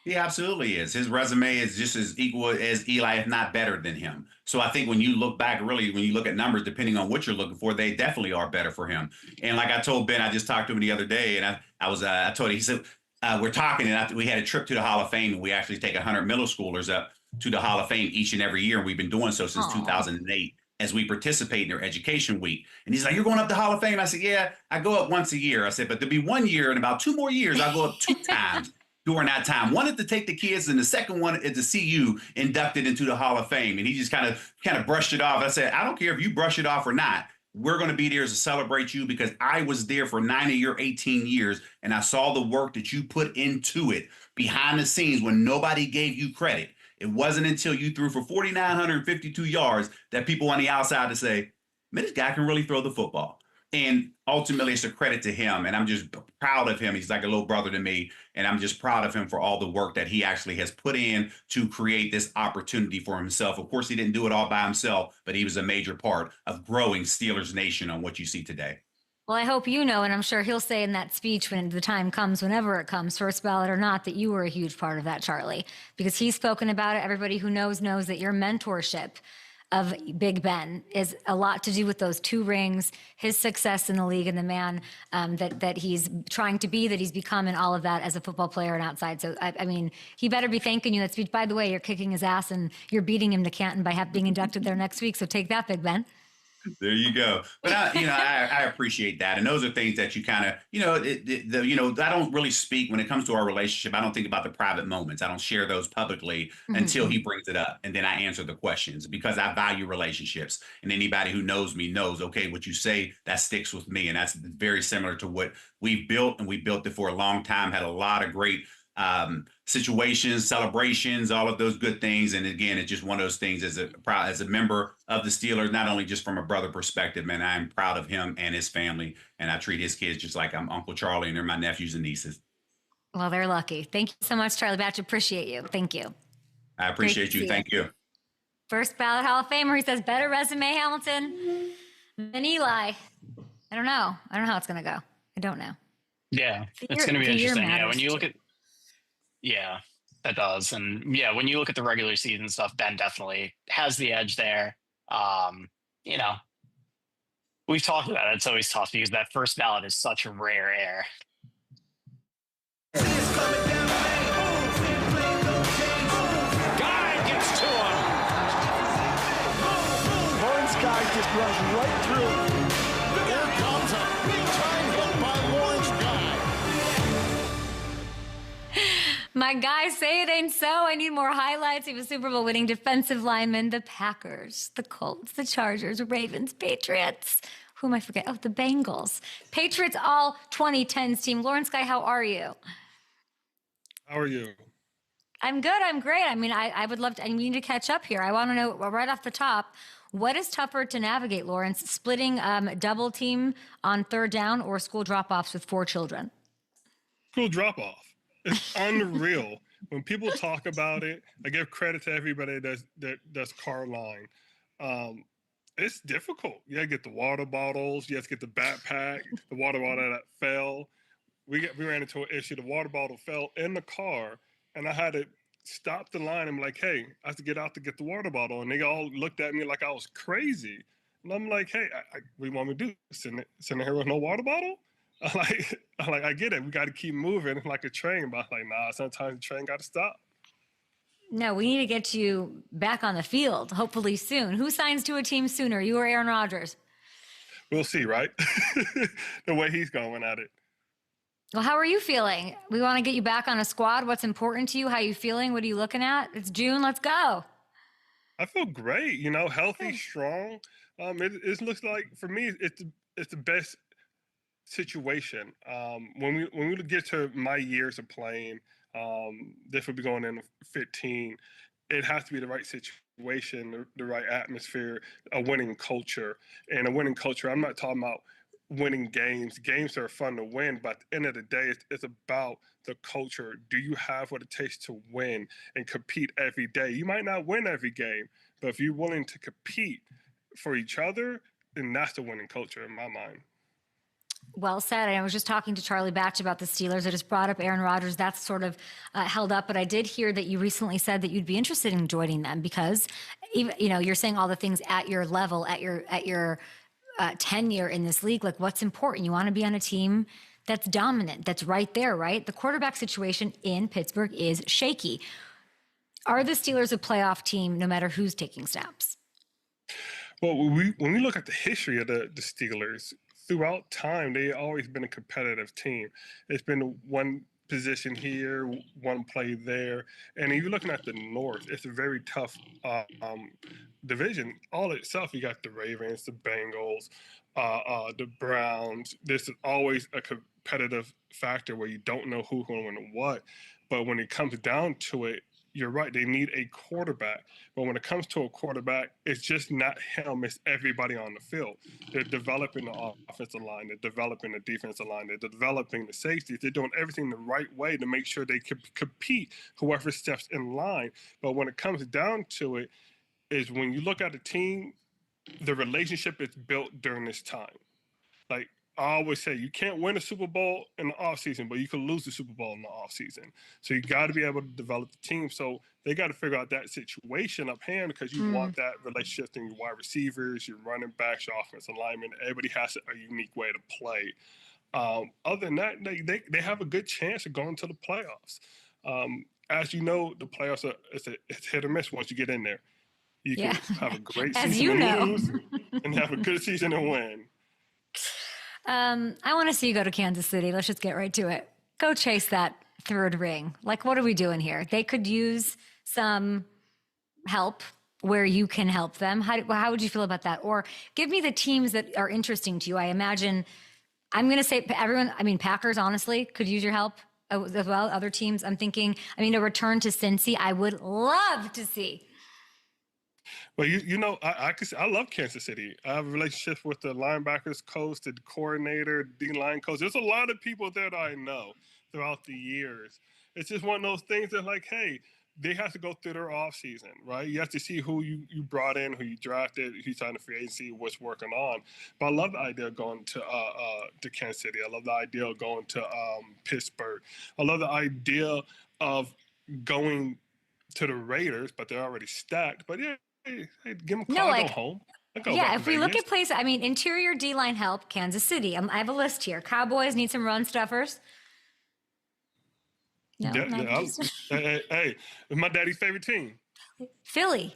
He absolutely is. His resume is just as equal as Eli, if not better than him. So I think when you look back, really, when you look at numbers, depending on what you're looking for, they definitely are better for him. And like I told Ben, I just talked to him the other day, and I told him, he said, we're talking, and we had a trip to the Hall of Fame, and we actually take 100 middle schoolers up to the Hall of Fame each and every year. And we've been doing so since 2008 as we participate in their education week. And he's like, you're going up to Hall of Fame? I said, yeah, I go up once a year. I said, but there'll be 1 year and about 2 more years, I'll go up 2 times. During that time, one is to take the kids, and the second one is to see you inducted into the Hall of Fame. And he just kind of brushed it off. I said, I don't care if you brush it off or not. We're going to be there to celebrate you because I was there for 9 of your 18 years, and I saw the work that you put into it behind the scenes when nobody gave you credit. It wasn't until you threw for 4,952 yards that people on the outside to say, man, this guy can really throw the football. And ultimately, it's a credit to him. And I'm just proud of him. He's like a little brother to me. And I'm just proud of him for all the work that he actually has put in to create this opportunity for himself. Of course, he didn't do it all by himself, but he was a major part of growing Steelers Nation on what you see today. Well, I hope you know, and I'm sure he'll say in that speech when the time comes, whenever it comes, first ballot or not, that you were a huge part of that, Charlie, because he's spoken about it. Everybody who knows that your mentorship of Big Ben is a lot to do with those 2 rings, his success in the league, and the man that he's trying to be, that he's become, and all of that as a football player and outside. So, I mean, he better be thanking you that speech. By the way, you're kicking his ass and you're beating him to Canton by being inducted there next week. So take that, Big Ben. There you go. But I appreciate that, and those are things that you kind of, I don't really speak when it comes to our relationship. I don't think about the private moments. I don't share those publicly until he brings it up, and then I answer the questions because I value relationships. And anybody who knows me knows, okay, what you say that sticks with me, and that's very similar to what we've built, and we built it for a long time. Had a lot of great situations, celebrations, all of those good things. And again, it's just one of those things as a member of the Steelers, not only just from a brother perspective, man, I'm proud of him and his family. And I treat his kids just like I'm Uncle Charlie, and they're my nephews and nieces. Well, they're lucky. Thank you so much, Charlie Batch. Appreciate you. Thank you. I appreciate you. Thank you. First ballot Hall of Famer. He says, better resume, Hamilton, than Eli. I don't know how it's going to go. I don't know. Yeah, it's going to be interesting. Yeah, when you look at, yeah, that does. And yeah, when you look at the regular season stuff, Ben definitely has the edge there. We've talked about it. It's always tough because that first ballot is such a rare air. Guy gets to him. Lawrence Guy just runs right through. Here comes a big-time hit by Lawrence Guy. My guys say it ain't so. I need more highlights. He was Super Bowl winning defensive lineman. The Packers, the Colts, the Chargers, Ravens, Patriots. Who am I forgetting? Oh, the Bengals. Patriots, all 2010s team. Lawrence Guy, how are you? How are you? I'm good. I'm great. I mean, I would love to, I need to catch up here. I want to know right off the top, what is tougher to navigate, Lawrence? Splitting double team on third down or school drop-offs with 4 children? School drop-off. It's unreal. When people talk about it, I give credit to everybody that's car line. It's difficult. You gotta get the water bottles. You have to get the backpack, the water bottle that fell. We ran into an issue. The water bottle fell in the car, and I had to stop the line. I'm like, hey, I have to get out to get the water bottle. And they all looked at me like I was crazy. And I'm like, hey, what do you want me to do? Sitting here with no water bottle? I'm like, I get it. We got to keep moving like a train. But I'm like, nah, sometimes the train got to stop. No, we need to get you back on the field, hopefully soon. Who signs to a team sooner, you or Aaron Rodgers? We'll see, right? The way he's going at it. Well, how are you feeling? We want to get you back on a squad. What's important to you? How are you feeling? What are you looking at? It's June. Let's go. I feel great. You know, healthy, Good. strong. It looks like for me, it's the best situation. When we get to my years of playing, this will be going in 15. It has to be the right situation, the right atmosphere, a winning culture, and a winning culture. I'm not talking about winning games. Games are fun to win, but at the end of the day, it's about the culture. Do you have what it takes to win and compete every day? You might not win every game, but if you're willing to compete for each other, then that's the winning culture in my mind. Well said. And I was just talking to Charlie Batch about the Steelers. I just brought up Aaron Rodgers. That's sort of held up. But I did hear that you recently said that you'd be interested in joining them because, even, you're saying all the things at your level, at your tenure in this league. Like, what's important? You want to be on a team that's dominant, that's right there, right? The quarterback situation in Pittsburgh is shaky. Are the Steelers a playoff team no matter who's taking snaps? Well, when we look at the history of the Steelers, throughout time, they've always been a competitive team. It's been one position here, one play there. And if you're looking at the North, it's a very tough division. All itself, you got the Ravens, the Bengals, the Browns. This is always a competitive factor where you don't know who's going to win what. But when it comes down to it, you're right. They need a quarterback. But when it comes to a quarterback, it's just not him. It's everybody on the field. They're developing the offensive line. They're developing the defensive line. They're developing the safeties. They're doing everything the right way to make sure they can compete whoever steps in line. But when it comes down to it, is when you look at a team, the relationship is built during this time. Like, I always say, you can't win a Super Bowl in the offseason, but you can lose the Super Bowl in the offseason. So you got to be able to develop the team. So they got to figure out that situation up hand because you want that relationship in your wide receivers, your running backs, your offensive linemen. Everybody has a unique way to play. Other than that, they have a good chance of going to the playoffs. As you know, the playoffs it's hit or miss once you get in there. You can have a great season and lose, and have a good season and win. I want to see you go to Kansas City. Let's just get right to it. Go chase that third ring. Like, what are we doing here? They could use some help where you can help them. How would you feel about that? Or give me the teams that are interesting to you. I imagine, I'm going to say Packers, honestly, could use your help as well. Other teams, I'm thinking, a return to Cincy, I would love to see. Well, I love Kansas City. I have a relationship with the linebackers coach, the coordinator, D-line coach. There's a lot of people there that I know throughout the years. It's just one of those things that, like, hey, they have to go through their offseason, right? You have to see who you brought in, who you drafted, who you signed a free agency, what's working on. But I love the idea of going to Kansas City. I love the idea of going to Pittsburgh. I love the idea of going to the Raiders, but they're already stacked. But yeah, hey, give them a call, go home. If we look at places, interior D-line help, Kansas City. I have a list here. Cowboys need some run stuffers. No, hey, my daddy's favorite team. Philly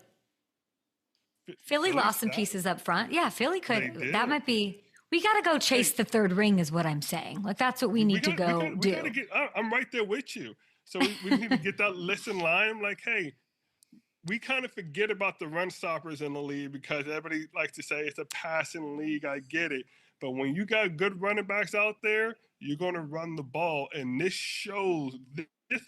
lost some pieces up front. Yeah, Philly could. That might be. We got to go chase the third ring, is what I'm saying. Like, that's what we need to go do. I'm right there with you. So we need to get that list in line. I'm like, hey, we kind of forget about the run stoppers in the league because everybody likes to say it's a passing league. I get it. But when you got good running backs out there, you're going to run the ball. And this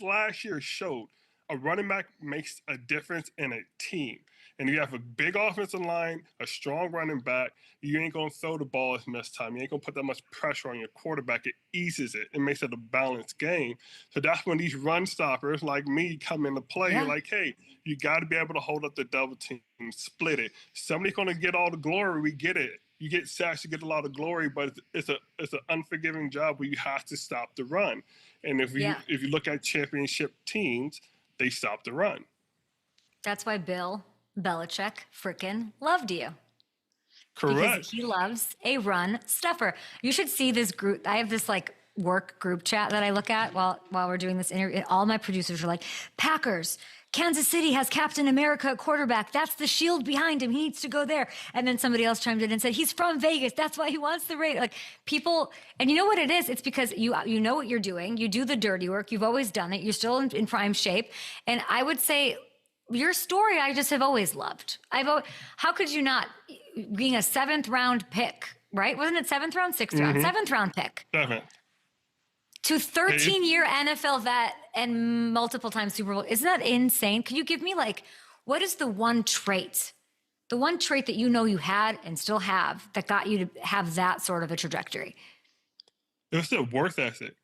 last year showed a running back makes a difference in a team. And you have a big offensive line, a strong running back, you ain't going to throw the ball as much time. You ain't going to put that much pressure on your quarterback. It eases it. It makes it a balanced game. So that's when these run stoppers like me come into play. Yeah. You're like, hey, you got to be able to hold up the double team, split it. Somebody's going to get all the glory. We get it. You get sacks, you get a lot of glory, but it's an unforgiving job where you have to stop the run. And if you look at championship teams, they stop the run. That's why Bill Belichick frickin' loved you. Correct. Because he loves a run stuffer. You should see this group. I have this work group chat that I look at while we're doing this interview. And all my producers are like, Packers, Kansas City has Captain America at quarterback. That's the shield behind him. He needs to go there. And then somebody else chimed in and said, he's from Vegas. That's why he wants the Raiders. Like people, and you know what it is? It's because you know what you're doing. You do the dirty work. You've always done it. You're still in prime shape. And I would say your story, I just have always loved. How could you not, being a 7th round pick, right? Wasn't it 7th round, 6th round, 7th round pick? 7th. To 13-year NFL vet and multiple times Super Bowl. Isn't that insane? Can you give me what is the one trait that you know you had and still have that got you to have that sort of a trajectory? It was the work ethic.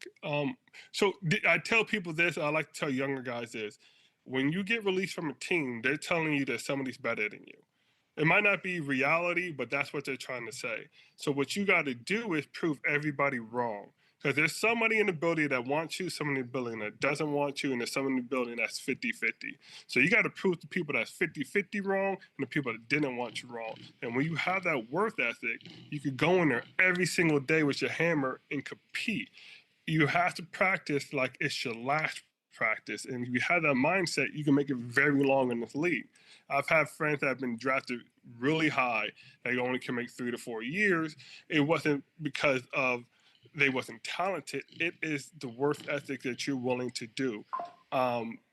So I tell people this, I like to tell younger guys this. When you get released from a team, they're telling you that somebody's better than you. It might not be reality, but that's what they're trying to say. So what you got to do is prove everybody wrong. Because there's somebody in the building that wants you, somebody in the building that doesn't want you, and there's somebody in the building that's 50-50. So you got to prove the people that's 50-50 wrong and the people that didn't want you wrong. And when you have that work ethic, you could go in there every single day with your hammer and compete. You have to practice like it's your last practice. And if you have that mindset, you can make it very long in this league. I've had friends that have been drafted really high. They only can make 3 to 4 years. It wasn't because of they wasn't talented. It is the work ethic that you're willing to do.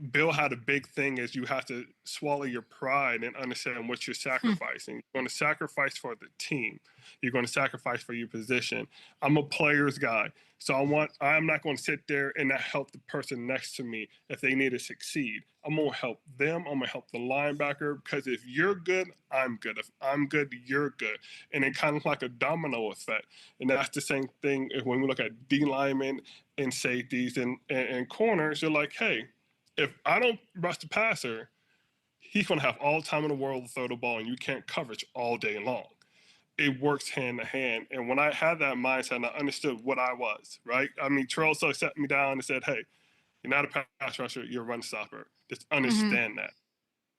Bill had a big thing is you have to swallow your pride and understand what you're sacrificing. You're going to sacrifice for the team. You're going to sacrifice for your position. I'm a player's guy. So I'm not going to sit there and not help the person next to me if they need to succeed. I'm going to help them. I'm going to help the linebacker because if you're good, I'm good. If I'm good, you're good. And it kind of like a domino effect. And that's the same thing when we look at D linemen and safeties and corners. You're like, hey, if I don't rush the passer, he's going to have all the time in the world to throw the ball and you can't coverage all day long. It works hand to hand. And when I had that mindset and I understood what I was, right? I mean, Trey also sat me down and said, hey, you're not a pass rusher, you're a run stopper. Just understand that.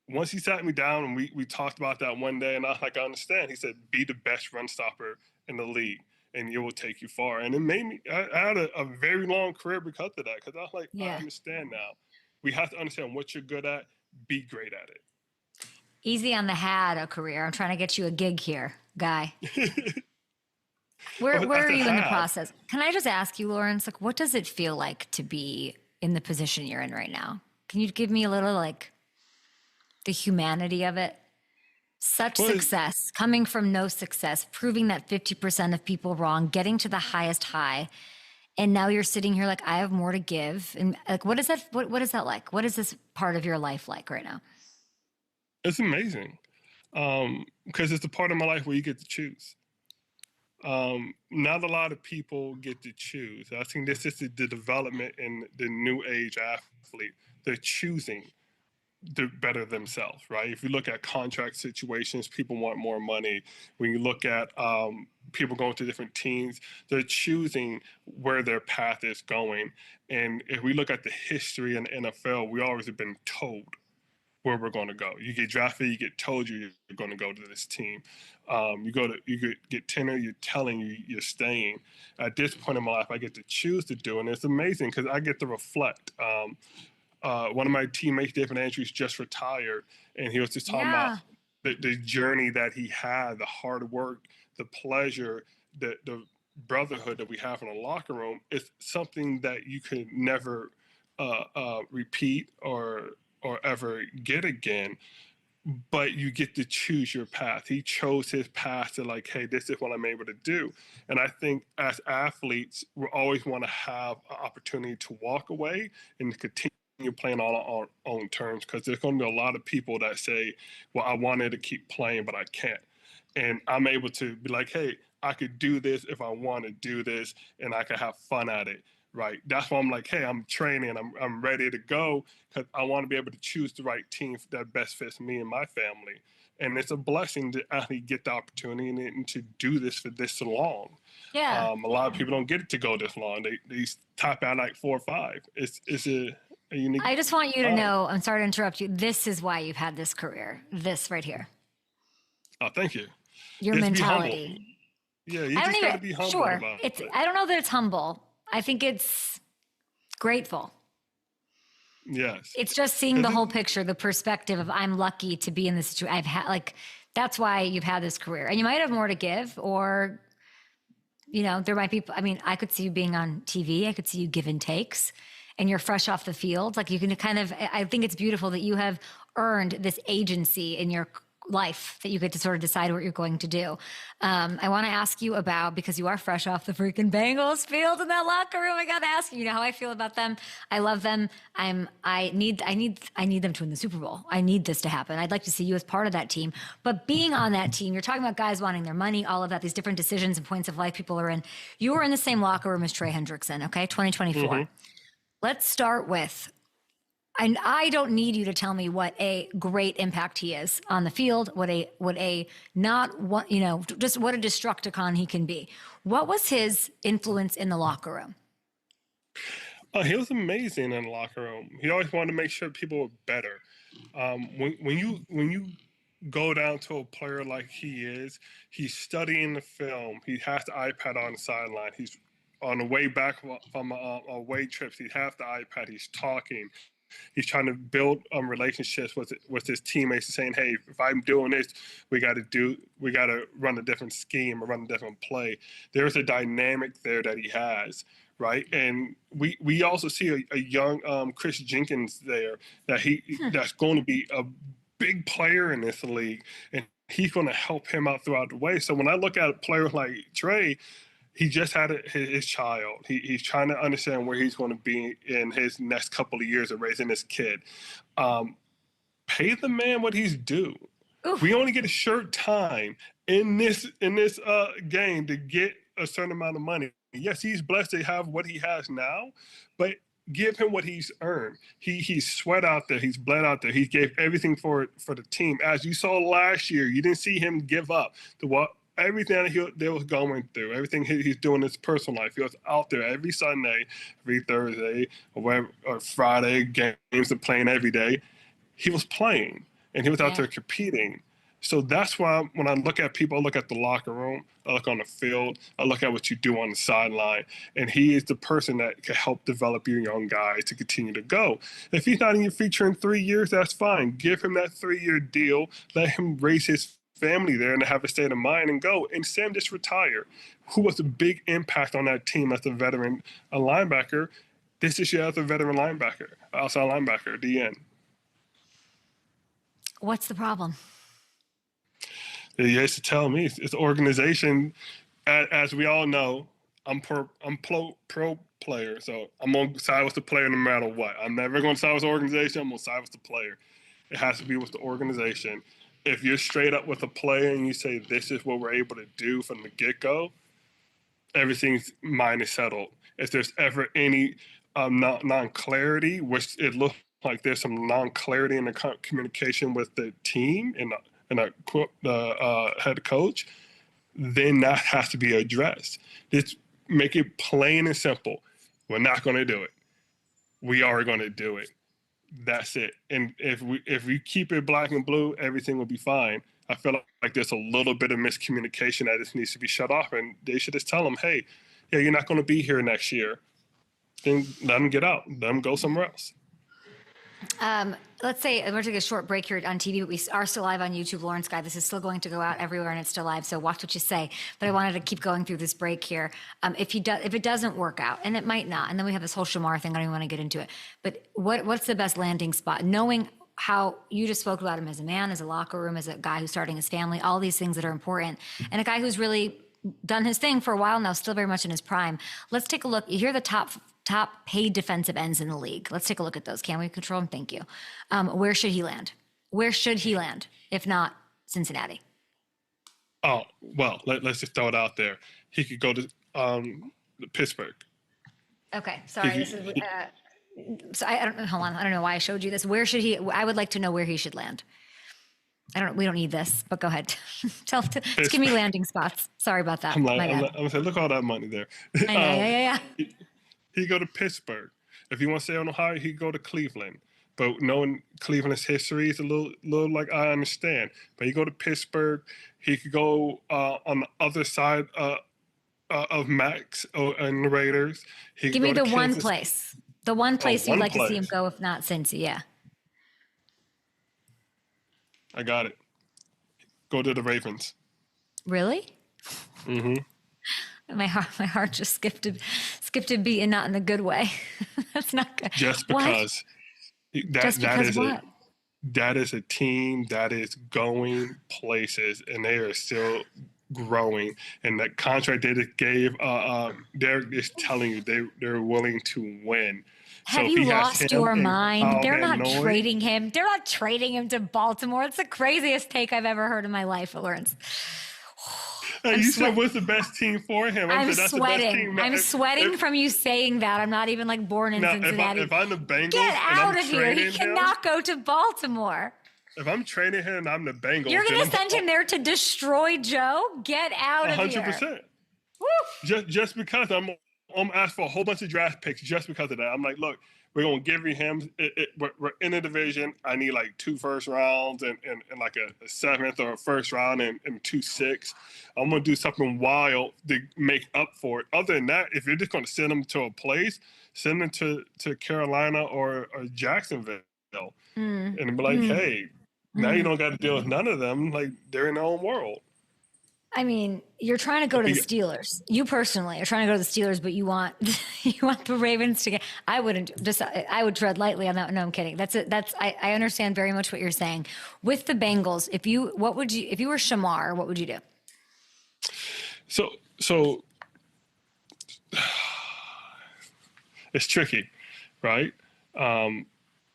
Once he sat me down and we talked about that one day and I was like, I understand. He said, be the best run stopper in the league and it will take you far. And it made me, I had a very long career because of that. Because I was like, I understand now. We have to understand what you're good at, be great at it. Easy on the had a career. I'm trying to get you a gig here, guy. Where are you in the process? Can I just ask you, Lawrence, what does it feel like to be in the position you're in right now? Can you give me a little the humanity of it? Success, coming from no success, proving that 50% of people wrong, getting to the highest high. And now you're sitting here I have more to give. And what is that? What is that like? What is this part of your life like right now? It's amazing because it's the part of my life where you get to choose. Not a lot of people get to choose. I think this is the development in the new age athlete. They're choosing to better themselves, right? If you look at contract situations, people want more money. When you look at people going to different teams, they're choosing where their path is going. And if we look at the history in the NFL, we always have been told where we're going to go. You get drafted, you get told you're going to go to this team. You get tenure, you're telling you're staying. At this point in my life, I get to choose to do, and it's amazing because I get to reflect. One of my teammates, David Andrews, just retired, and he was just talking about the journey that he had, the hard work, the pleasure, the brotherhood that we have in the locker room. It's something that you could never repeat or ever get again, but you get to choose your path. He chose his path to hey, this is what I'm able to do. And I think as athletes, we always want to have an opportunity to walk away and continue playing on our own terms, because there's going to be a lot of people that say, well, I wanted to keep playing, but I can't. And I'm able to be like, hey, I could do this if I want to do this, and I could have fun at it. Right. That's why I'm like, hey, I'm training. I'm ready to go because I want to be able to choose the right team that best fits me and my family. And it's a blessing to actually get the opportunity and to do this for this long. Yeah. A lot of people don't get it to go this long. They top out 4 or 5. It's a unique. I just want you to know, I'm sorry to interrupt you. This is why you've had this career. This right here. Oh, thank you. Your mentality. Yeah, you just got to be humble about it. I don't know that it's humble. I think it's grateful. Yes. It's just seeing the whole picture, the perspective of I'm lucky to be in this situation. I've had like, that's why you've had this career, and you might have more to give, or, you know, there might be, I mean, I could see you being on TV. I could see you give and takes, and you're fresh off the field. Like you can kind of, I think it's beautiful that you have earned this agency in your life that you get to sort of decide what you're going to do. I want to ask you about, because you are fresh off the freaking Bengals field in that locker room. I got to ask you, you know how I feel about them. I love them. I need them to win the Super Bowl. I need this to happen. I'd like to see you as part of that team. But being on that team, you're talking about guys wanting their money, all of that, these different decisions and points of life people are in. You were in the same locker room as Trey Hendrickson, okay? 2024. Mm-hmm. Let's start with, and I don't need you to tell me what a great impact he is on the field, what a just what a Destructicon he can be. What was his influence in the locker room? He was amazing in the locker room. He always wanted to make sure people were better. When you go down to a player like he is, he's studying the film. He has the iPad on the sideline. He's on the way back from away trips. He has the iPad. He's talking. He's trying to build relationships with his teammates, saying, "Hey, if I'm doing this, we got to run a different scheme or run a different play." There's a dynamic there that he has, right? And we also see a young Chris Jenkins there that's going to be a big player in this league, and he's going to help him out throughout the way. So when I look at a player like Trey, he just had his child. He's trying to understand where he's going to be in his next couple of years of raising this kid. Pay the man what he's due. Oof. We only get a short time in this game to get a certain amount of money. Yes, he's blessed to have what he has now, but give him what he's earned. He's sweat out there. He's bled out there. He gave everything for the team. As you saw last year, you didn't see him give up to what. Everything that they was going through, everything he's doing in his personal life. He was out there every Sunday, every Thursday, or Friday, games of playing every day. He was playing, and he was out there competing. So that's why when I look at people, I look at the locker room, I look on the field, I look at what you do on the sideline, and he is the person that can help develop your young guys to continue to go. If he's not in your future in 3 years, that's fine. Give him that 3-year deal. Let him raise his family there and have a state of mind and go. And Sam just retire, who was a big impact on that team as a veteran linebacker. This is your other veteran linebacker, outside linebacker, DN. What's the problem? He used to tell me it's organization. As we all know, I'm pro player, so I'm going to side with the player no matter what. I'm never going to side with the organization. I'm going to side with the player. It has to be with the organization. If you're straight up with a player and you say, this is what we're able to do from the get-go, everything's mind is settled. If there's ever any non-clarity, which it looks like there's some non-clarity in the communication with the team and the head coach, then that has to be addressed. Just make it plain and simple. We're not going to do it. We are going to do it. That's it. And if we keep it black and blue, everything will be fine. I feel like there's a little bit of miscommunication that just needs to be shut off, and they should just tell them, hey, yeah, you're not going to be here next year. Then let them get out. Let them go somewhere else. Let's say we're going to take a short break here on TV, but we are still live on YouTube, Lawrence Guy. This is still going to go out everywhere, and it's still live, so watch what you say. But I wanted to keep going through this break here. If it doesn't work out, and it might not, and then we have this whole Shamar thing, I don't even want to get into it. But what's the best landing spot? Knowing how you just spoke about him as a man, as a locker room, as a guy who's starting his family, all these things that are important, and a guy who's really done his thing for a while now, still very much in his prime. Let's take a look. Here are the top paid defensive ends in the league. Let's take a look at those. Can we control them? Thank you. Where should he land? Where should he land, if not Cincinnati? Oh, well, let's just throw it out there. He could go to Pittsburgh. Okay, sorry. This is so I don't know. Hold on. I don't know why I showed you this. Where should he? I would like to know where he should land. We don't need this, but go ahead. Just give me landing spots. Sorry about that. I'm gonna say, look at all that money there. Yeah. He go to Pittsburgh. If you want to stay on Ohio, he go to Cleveland. But knowing Cleveland's history is a little like I understand. But he go to Pittsburgh. He could go on the other side of Max and the Raiders. Give me the one place The one place you'd one like to see him place. go, if not Cincy, yeah. I got it. Go to the Ravens. Really? Mm-hmm. My heart just skipped a beat, and not in a good way. That's not good. Just What? because. Just because what? That is a team that is going places, and they are still growing. And that contract they just gave, they're just telling you they're willing to win. Have So you he has lost him your and mind? Kyle They're not Van Noy. trading him. They're not trading him to Baltimore. It's the craziest take I've ever heard in my life, Lawrence. You said what's the best team for him? I'm That's the best team. sweating. I'm sweating from you saying that. I'm not even like born in Cincinnati. If I'm the Bengals, Get and out I'm of here. He trading him, cannot go to Baltimore. if I'm trading him and I'm the Bengals, You're going then to send him there to destroy Joe? Get out of here. 100%. Woo. Just because I'm asked for a whole bunch of draft picks just because of that. I'm like, look, we're gonna give you him. We're in a division. I need like 2 first rounds and like a 7th or a first round and 2 6. I'm gonna do something wild to make up for it. Other than that, if you're just gonna send them to a place, send them to Carolina or Jacksonville, and be like, hey, now you don't got to deal with none of them. Like they're in their own world. I mean, you're trying to go to the Steelers. You personally are trying to go to the Steelers, but you want the Ravens to get. I wouldn't just. I would tread lightly on that. No, I'm kidding. That's it. I understand very much what you're saying. With the Bengals, if you were Shamar, what would you do? So it's tricky, right?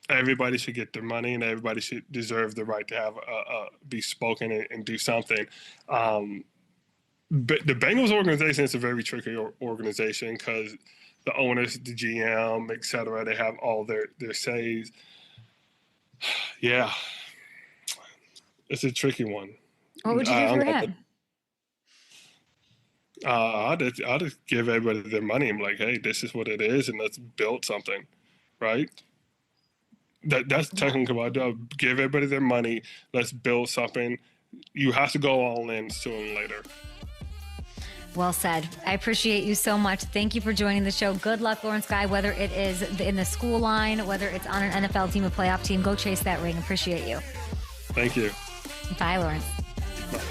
Everybody should get their money, and everybody should deserve the right to have be spoken and do something. But the Bengals organization is a very tricky organization because the owners, the GM, et cetera, they have all their says. Yeah, it's a tricky one. What would you do for him? I'll just give everybody their money. I'm like, hey, this is what it is, and let's build something, right? That's technically what I do. Give everybody their money. Let's build something. You have to go all in sooner or later. Well said. I appreciate you so much. Thank you for joining the show. Good luck, Lawrence Guy, whether it is in the school line, whether it's on an NFL team, a playoff team. Go chase that ring. Appreciate you. Thank you. Bye, Lawrence. Bye.